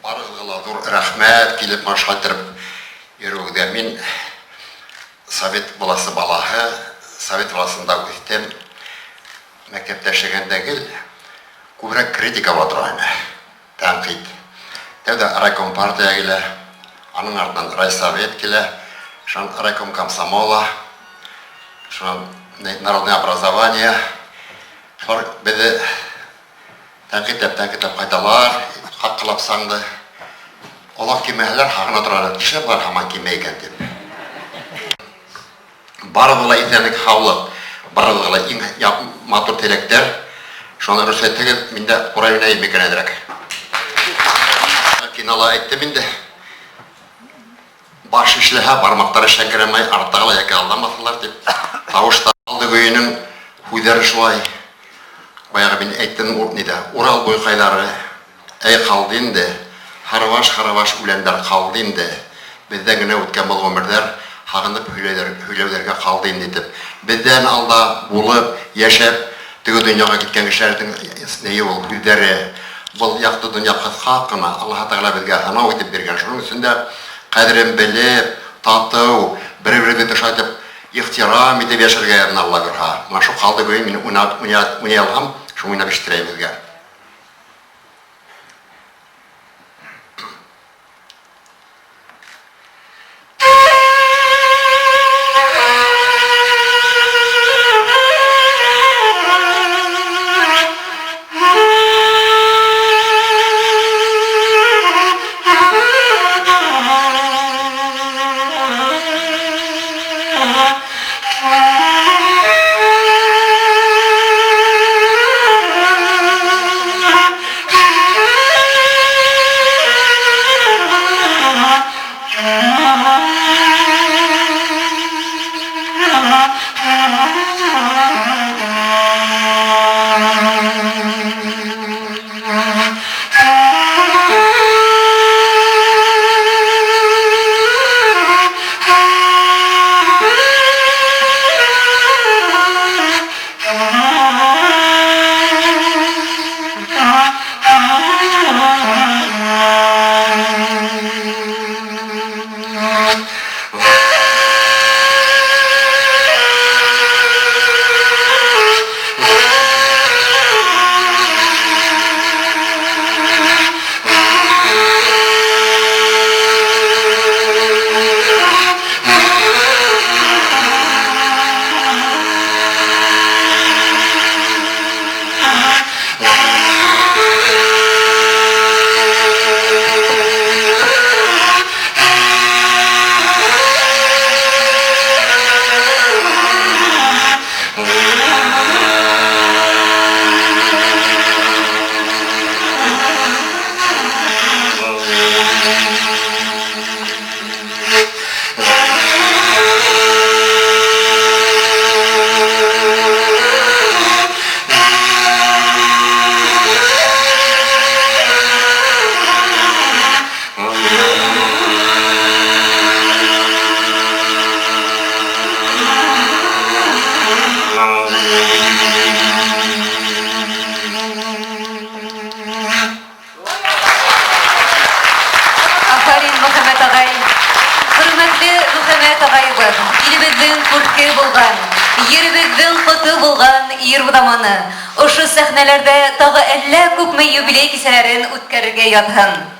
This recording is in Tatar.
Барыгызга зур рәхмәт килеп машкатырып йөрүгә. Мин Совет баласы балаһы, Совет баласында үстем. Мәктәптә эшләгәндәге күбрәк критика батыраны. Тәнкыйть. Тәүдә райком партия килә, аның артыннан райсовет килә, шун райком комсомола, шун народное образование. Шулар безне тәнкыйтьләп кайталар, хаккылап саңды. Алар кимәләр хагына торалар, кеше бар һаман кимәйгән дип. Барыгыла исәнлек хаулык, барыгыла иң матур теләктәр. Шуны рөхсәттегез, миндә уравнена микәнәдрәк. Кинала әйттем инде. Баш эшләһә, бармактары шәкеремәй артыгыла яки алдамасылар дип. Тавышта алды гөйнең хүдәр шулай. Баягы мин әйттем ниде? Урал буйкайлары әй калды инде. Харваш үләннәр калды инде. Бездән генә үткән бу гомерләр хагынып һөйләүләргә калды инде дип. Бездән алда булып, яшәп, теге дөньяга киткән кешеләрнең нәйе ул хүдәре. Бұл яқты дүния қысқа қына Аллаһ Тағала бізге анау етіп берген. Шуның үстінде қадірін біліп, тату, бір-бірді тышатып, ихтирам етіп яшырға ярын Алла көрға. Мына шу қалды көйін мен уне алғам, шу уйнап іштірей бізге. Илебезнең күрке булган, йөребезнең коты булган Ир-Будаманы. Ошы сәхнәләрдә тагы әллә күпме юбилей кисәләрен үткәрергә ятһын.